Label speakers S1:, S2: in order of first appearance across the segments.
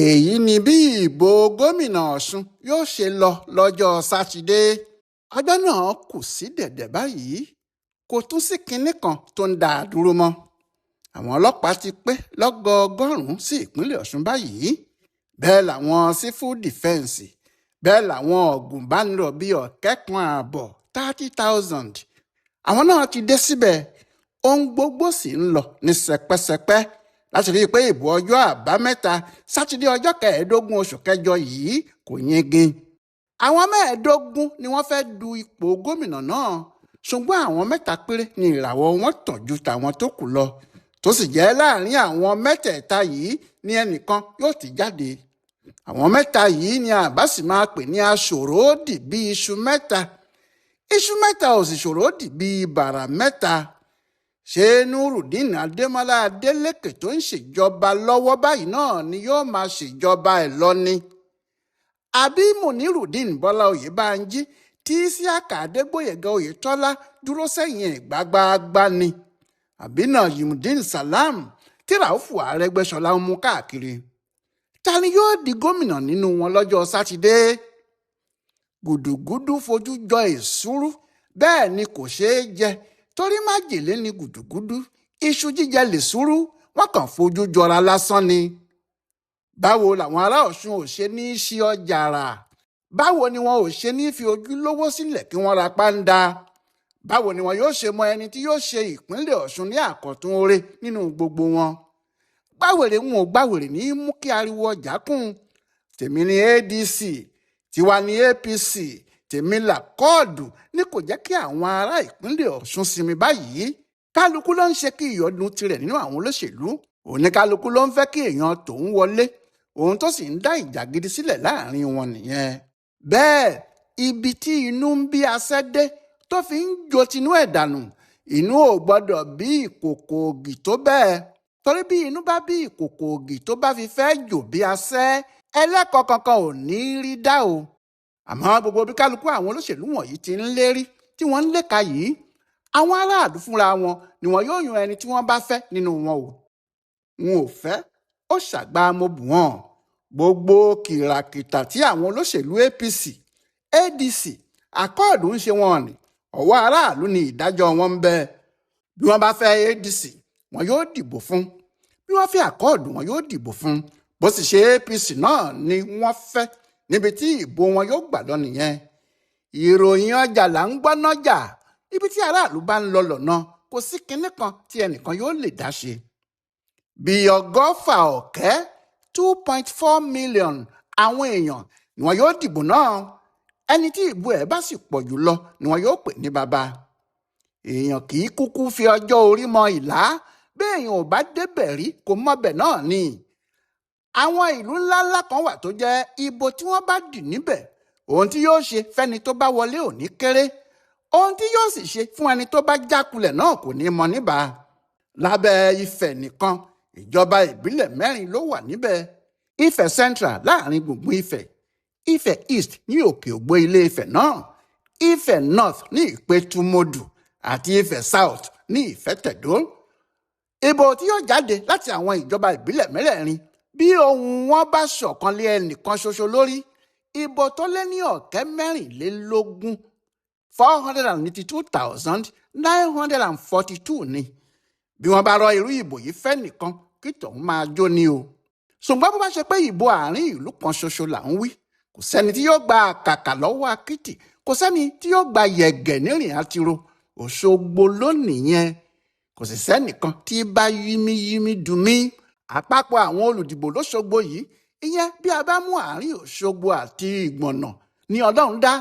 S1: èyí ni bí ìbò gómìnà ọ̀ṣun yóò ṣe lọ lọ́jọ́ sátidé. ọjọ́ náà kù sí dẹ̀dẹ̀ báyìí, kò tún sí kinní kan tó ń dá a dúró mọ́. àwọn ọlọ́pàá ti pé lọ́gọọgọ́rùn-ún sí ìpínlẹ̀ ọ̀ṣun báyìí, bẹ́ẹ̀ làwọn sífù dìfẹ́ǹsì, bẹ́ẹ̀ làwọn ọ̀gùnbánirọ̀ bíi 30,000. àwọn náà ti dé síbẹ̀, ohun gbogbo sì ń lọ ní sẹpẹ́sẹpẹ́ láti rí i pé ìbò ọjọ́ àbámẹ́ta sátidé ọjọ́ 15 oṣù kẹjọ yìí kò yingin. àwọn 15 ni wọ́n fẹ́ du ipò gómìnà náà, ṣùgbọ́n àwọn 3 péré ni ìràwọ̀ wọn tàn ju tàwọn tó kù lọ, tó sì jẹ́ láàrin àwọn mẹ́tẹ̀ẹ̀ta yìí ni ẹnìkan yóò ti jáde. àwọn 3 yìí ni àbá sì máa pè ní aṣòroódì bíi iṣu mẹ́ta. iṣu mẹ́ta ò sì ṣòroódì bíi bàrà mẹ́ta. ṣé nurudeen adémọlá adélèké tó ń ṣèjọba lọ́wọ́ báyìí náà ni yóò máa ṣèjọba ẹ̀ lọ ni? àbí munirudeen bọ́lá oyèbánjí tí isiaka adégbòyèga oyètọ́lá dúró sẹ́yìn ẹ̀ gbágbáágbá ni? àbí najimudeen salam tí raufu arẹ́gbẹ́ṣọlá ń mú káàkiri? ta ni yóò di gómìnà nínú wọn lọ́jọ́ sátidé? gùdùgùdù fojú jọ èsúrú, bẹ́ẹ̀ ni kò ṣeé jẹ, torí májèlé ni gùdùgùdù, iṣu jíjẹ lè súrú, wọn kàn fojú jọra lásán ni. báwo làwọn ará ọ̀ṣun ò ṣe ní í ṣí ọjà rà? báwo ni wọn ò ṣe ní fi ojúlówó sílẹ̀ kí wọ́n ra páńdà? báwo ni wọn yóò ṣe mọ ẹni tí yóò ṣe ìpínlẹ̀ ọ̀ṣun ní àkọ́tún oore nínú gbogbo wọn? gbàwèrè wọn ò gbàwèrè ní mú kí ariwo ọjà kún. tèmi ni adc, tiwa ni apc, tèmi là kọ́ọ̀dù ní kò jẹ́ kí àwọn ará ìpínlẹ̀ ọ̀ṣun sinmi báyìí. kálukú ló ń ṣe kí ìyọdún tirẹ̀ nínú àwọn olóṣèlú, oníkálukú ló ń fẹ́ kí èèyàn tòun wọlé, ohun tó sì ń dá ìjà gidi sílẹ̀ láàrin wọn nìyẹn. bẹ́ẹ̀ ibi tí inú ń bí asẹ́ dé tó fi ń jo tinú ẹ̀ dànù, inú ò gbọ́dọ̀ bí ìkòkò ògì tó bẹ́ẹ̀, torí bí inú bá bí ìkòkò ògì tó bá fi fẹ́ jò bí asẹ́, ẹlẹ́kọ̀ọ́ kankan ò ní rí dá o. àmọ́ gbogbo bí kálukú àwọn olóṣèlú wọ̀nyí ti ń lérí tí wọ́n ń léka yìí, àwọn aráàlú fúnra wọn ni wọn yóò yan ẹni tí wọ́n bá fẹ́ nínú wọn o. wọn ò fẹ́, ó ṣàgbà mo bù wọ́n. gbogbo kìràkìtà tí àwọn olóṣèlú apc, adc, akọ́ọ̀dù ń ṣe wọn ni ọwọ́ aráàlú ni ìdájọ́ wọn ń bẹ. bí wọ́n bá fẹ́ adc, wọn yóò dìbò fún. bí wọ́n fẹ́ akọ́ọ̀dù, wọn yóò dìbò fún. bó sì ṣe apc náà ni wọ́n fẹ́, níbi tí ìbò wọn yóò gbà lọ nìyẹn. ìròyìn ọjà là ń gbọ́ nájà, ibi tí aráàlú bá ń lọ lọ́nà kò sí kinní kan tí ẹnìkan yóò lè dá ṣe. bí 2.4 million àwọn èèyàn ni wọn yóò dìbò náà. ẹni tí ìbò ẹ̀ bá sì pọ̀ jù lọ ni wọn yóò pè ní bàbá. èèyàn kì í kúkú fi ọjọ́ orí mọ ìlà, béèyàn ò bá débẹ̀ rí kò mọbẹ̀ náà ni. àwọn ìlú ńláńlá kan wà tó jẹ́ ìbò tí wọ́n bá dì níbẹ̀, ohun tí yóò ṣe fẹ́ni tó bá wọlé ò ní kéré, ohun tí yóò sì ṣe fún ẹni tó bá jákulẹ̀ náà kò ní mọ níbà. lábẹ́ Ifẹ̀ nìkan, ìjọba ìbílẹ̀ 4 ló wà níbẹ̀. Ifẹ̀ Central láàrin gbùngbùn Ifẹ̀, Ifẹ̀ East ní òkè ògbó ilé Ifẹ̀ náà, Ifẹ̀ North ní ìpẹ̀tùmọdù àti Ifẹ̀ South ní ìfẹ́tẹ̀dó. ìbò tí yóò jáde láti àwọn ìjọba ìbílẹ̀ 4 bí ohun wọn bá ṣọ̀kan lé ẹnìkan ṣoṣo lórí, ìbò tó lé ní 24,000 482,942 ni. bí wọ́n bá rọ irú ìbò yìí fẹ́ nìkan, kí tòun máa jó ni o. ṣùgbọ́n bó bá ṣe pé ìbò àárín ìlú kan ṣoṣo là ń wí, kò sẹ́ni tí yóò gba àkàkà lọ́wọ́ akítì, kò sẹ́ni tí yóò gba yẹ̀gẹ̀ nírìn àtiro. Òṣogbo lónìí yẹn, kò sì sẹ́nìkan tí bá yímíyímí dùn mí. àpapọ̀ àwọn olùdìbò lóṣogbo yìí, ìyẹn bí a bá mú àárín Òṣogbo àti Ìgbọ̀nà ní Ọlọ́run dá,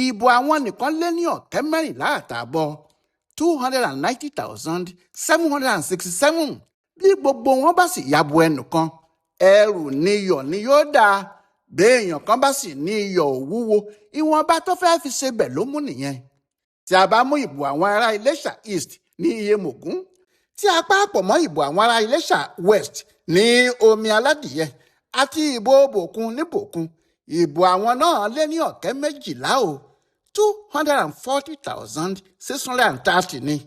S1: ìbò àwọn nìkan lé ní 14,000 290,767. bí gbogbo wọn bá sì yabo ẹnìkan, ẹrù níyọ̀ ni yóò dáa. béèyàn kan bá sì ní iyọ̀ òwúwo, ìwọ̀nba tó fẹ́ fi ṣe bẹ̀ ló mú nìyẹn. tí a bá mú ìbò àwọn ará Iléṣà East ní Iyemògún, tí a pàápọ̀ mọ́ ìbò àwọn ará Iléṣà West ní Omi Aládìyẹ àti ìbò Bòkun ní Bòkun, ìbò àwọn náà lé ní 12,000 o, 240,630 ni.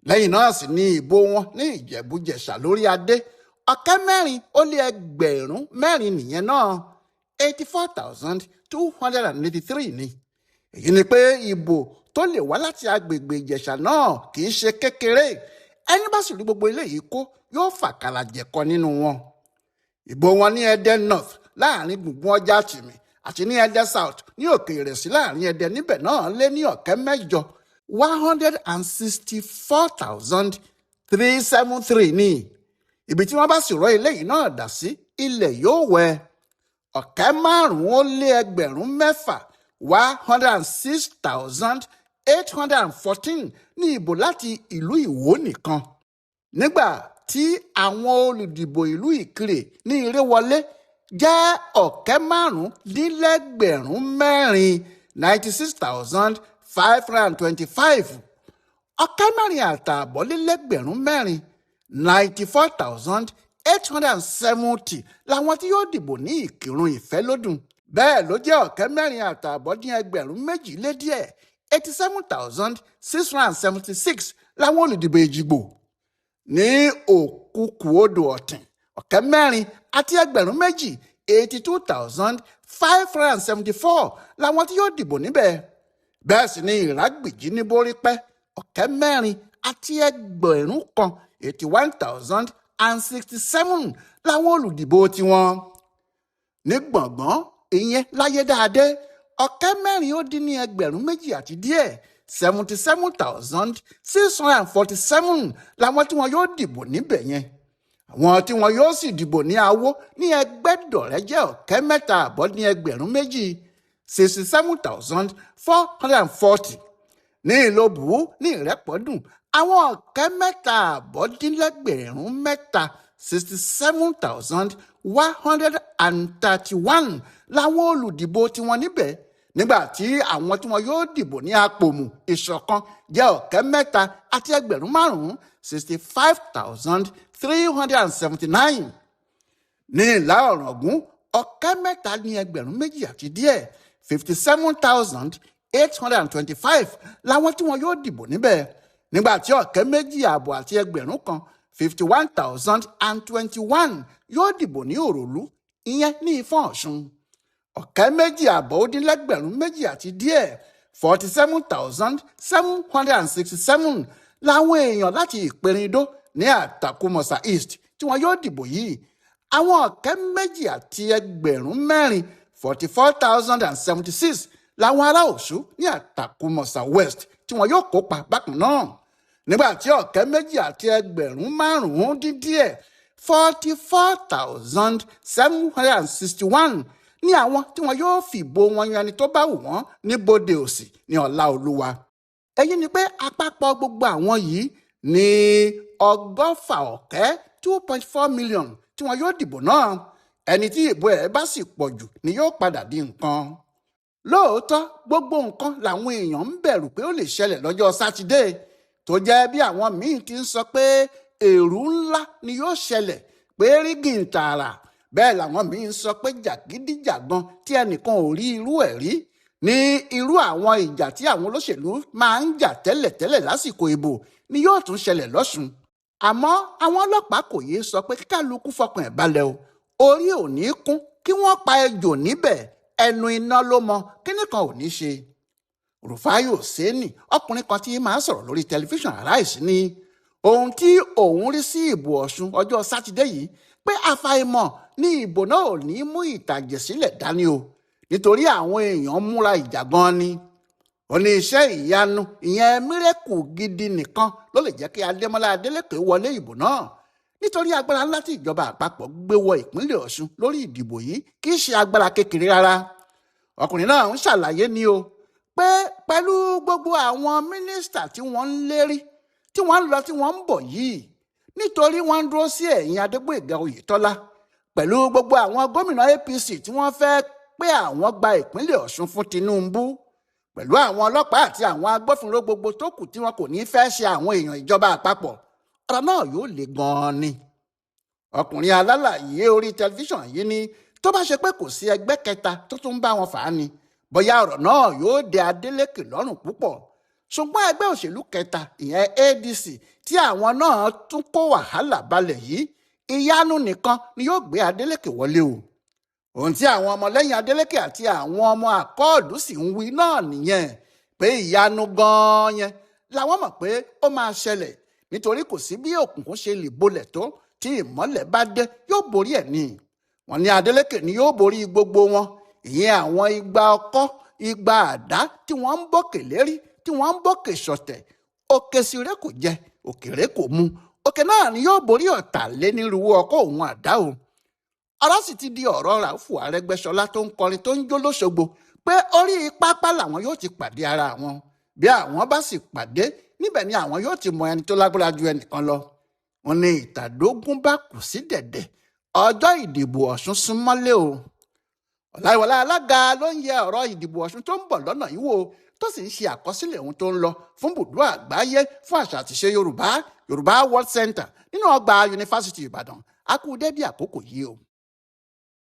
S1: lẹ́yìn náà sì ni ìbò wọn ní Ìjẹ̀bú-Jẹ̀ṣà lórí adé, 4,400,000 nìyẹn náà 84,283 ni. èyí ni pé ìbò tó lè wá láti agbègbè Ìjẹ̀ṣà náà kì í ṣe kékeré. ẹni bá sì rí gbogbo eléyìí kó yóò fàkàlà jẹ̀kọ nínú wọn. ìbò wọn ní Ẹdẹ North láàrin gbùngbùn ọjà tìmì àti ní Ẹdẹ South ní òkè ìrẹsì láàrin Ẹdẹ níbẹ̀ náà lé ní 164,373 ní. ibi tí wọ́n bá sì rọ eléyìí náà dà sí ilẹ̀ yóò wẹ̀ 5,600,000 106,814 ní ìbò láti ìlú Ìwó nìkan. nígbà tí àwọn olùdìbò ìlú Ìkirè ní Ìrèwọlé jẹ́ 5,600,000 96,525. 4,400,000 94,870 làwọn tí yóò dìbò ní Ìkìrun Ìfẹ́lódùn. bẹ́ẹ̀ ló jẹ́ 4,700,000 lé díẹ̀ 87,676 làwọn olùdìbò Èjìgbò. ní Òkùkù Odò Ọ̀tìn 4,000,000 82,574 làwọn tí yóò dìbò níbẹ̀. bẹ́ẹ̀ sì ni Ìrágbìjí ní Bórípẹ́ 4,000,000 81,067 làwọn olùdìbò tiwọn. ní Gbọ̀ngán ìyẹn Láyédáadé 4,000,000 77,647 làwọn tí wọn yóò dìbò níbẹ̀ yẹn. àwọn tí wọn yóò sì dìbò ní Awó ní Ẹgbẹ́dọ̀rẹ́ jẹ́ 3,200 67,440. ní Ìlobù ní Ìrẹ́pọ̀dùn àwọn 3,200 67,131 làwọn olùdìbò tiwọn níbẹ̀. nígbà tí àwọn tí wọn yóò dìbò ní Àpòmù Ìṣọ̀kan jẹ́ 3,500 65,379. ní Ìlà Ọ̀ràngún 3,200 57,825 làwọn tí wọn yóò dìbò níbẹ̀. nígbà tí 2,500 51,021 yóò dìbò ní Òròlú ìyẹn ní Ifọ̀n Ọ̀ṣun. 2,500 47,767 làwọn èèyàn láti Ìpẹ̀rìndó ní Àtàkùmọ̀sà East tí wọn yóò dìbò yìí. àwọn 2,400 44,076 làwọn ará Òṣù ní Àtàkùmọ̀sà West tí wọn yóò kópa bákan náà. nígbà tí 2,500 44,761 ní àwọn tí wọn yóò fìbò wọn yan ẹni tó bá wù wọ́n ní Bódè Òsì ní Ọláolúwa. èyí ni pé àpapọ̀ gbogbo àwọn yìí ní 2.4 million tí wọn yóò dìbò náà. ẹni tí ìbò ẹ̀ bá sì pọ̀ jù ni yóò padà di nǹkan. lóòótọ́ gbogbo nǹkan làwọn èèyàn ń bẹ̀rù pé ó lè ṣẹlẹ̀ lọ́jọ́ Sátidé, tó jẹ́ bí àwọn míì ti ń sọ pé èrú ńlá ni yóò ṣẹlẹ̀ pé rígìn tààrà. bẹ́ẹ̀ làwọn míì ń sọ pé jàgídíjàgan tí ẹnìkan ò rí irú ẹ̀ rí ní irú àwọn ìjà tí àwọn olóṣèlú máa ń jà tẹ́lẹ̀tẹ́lẹ̀ lásìkò ìbò ni yóò tún ṣẹlẹ̀ lọ́sùn. àmọ́ àwọn ọlọ́pàá kò yéé sọ pé kálukú fọkàn ẹ̀ balẹ̀ o, orí ò ní kún kí wọ́n pa ejò níbẹ̀, ẹnu iná ló mọ kíní kan ò ní ṣe. Rúfáì Òsénì, ọkùnrin kan tí máa ń sọ̀rọ̀ lórí tẹlifíṣàn Arise ní ohun tí òun rí sí ìbò Ọ̀ṣun ọjọ́ Sátidé yìí pé àfàìmọ̀ ní ìbò náà ò ní mú ìtàjẹ̀sílẹ̀ dání o, nítorí àwọn èèyàn múra ìjà gan ni. ó ní iṣẹ́ ìyanu ìyẹn mírẹ́kù gidi nìkan ló lè jẹ́ kí Adémọ́lá Adélékè wọlé ìbò náà, nítorí agbára ńlá tí ìjọba àpapọ̀ gbé wọ ìpínlẹ̀ Ọ̀ṣun lórí ìdìbò yìí kì í ṣe agbára kékeré rárá. ọkùnrin náà ń ṣàlàyé ni o pé pẹ̀lú gbogbo àwọn mínísítà tí wọ́n ń lérí tí wọ́n ń lọ tí wọ́n ń bọ̀ yìí, nítorí wọ́n ń dúró sí ẹ̀yìn Adégbóyèga Oyètọ́lá, pẹ̀lú gbogbo àwọn gómìnà APC tí wọ́n fẹ́ pé àwọn gba ìpínlẹ̀ Ọ̀ṣun fún Tinubu, pẹ̀lú àwọn ọlọ́pàá àti àwọn agbófinró gbogbo tó kù tí wọn kò ní fẹ́ ṣe àwọn èèyàn ìjọba àpapọ̀, ọ̀rọ̀ náà yóò le gan-an ni. ọkùnrin alálàyé orí tẹlifíṣàn yìí ní tó bá ṣe pé kò sí ẹgbẹ́ kẹta tó tún bá wọn fà á ni bóyá ọ̀rọ̀ náà yóò dé Adélékè lọ́rùn púpọ̀. ṣùgbọ́n ẹgbẹ́ òṣèlú kẹta ìyẹn ADC tí àwọn náà tún kó wàhálà balẹ̀ yìí ìyanu nìkan ni yóò gbé Adeleke wọlé o. ohun tí àwọn ọmọlẹ́yìn Adeleke àti àwọn ọmọ àkọọ́dù sì ń wí náà nìyẹn pé ìyanu gan-an yẹn làwọn mọ̀ pé ó máa ṣẹlẹ̀ nítorí kò sí bí òkùnkùn ṣe lè bolẹ̀ tó tí ìmọ́lẹ̀ bá dé yóò borí ẹ̀ ni. wọ́n ní Adeleke ni yóò borí gbogbo wọn, ìyẹn àwọn igba ọkọ́ igba àdá tí wọ́n ń bòkè lérí tí wọ́n ń bòkè ṣọ̀tẹ̀. òkè sire kò jẹ òkèrè kò mu, òkè náà ni yóò borí ọ̀tàlénírúurú ọkọ́ òun àdá o. ọ̀rọ̀ sì ti di ọ̀rọ̀ Ràúfù Arẹ́gbẹ́ṣọlá tó ń kọrin tó ń jó lóṣogbo pé orí pápá làwọn yóò ti pàdé ara wọn. bí àwọn bá sì pàdé níbẹ̀ ni àwọn yóò ti mọ ẹni tó lágbára ju ẹnìkan lọ. wọ́n ní ìtàdógún bá kù sí dẹ̀dẹ̀ ọjọ́ ìdìbò Ọ̀ṣun súnmọ́lé o. Ọláyíwọlá alága ló ń yẹ ọ̀rọ̀ ìdìbò Ọ̀ṣun tó ń bọ̀ lọ́nà yìí wò tó sì ń ṣe àkọsílẹ̀ ohun tó ń lọ fún bùdó àgbáyé fún àṣà àtìṣe Yorùbá World Center nínú ọgbà yunifásitì Ìbàdàn. a kú dédé àkókò yìí o.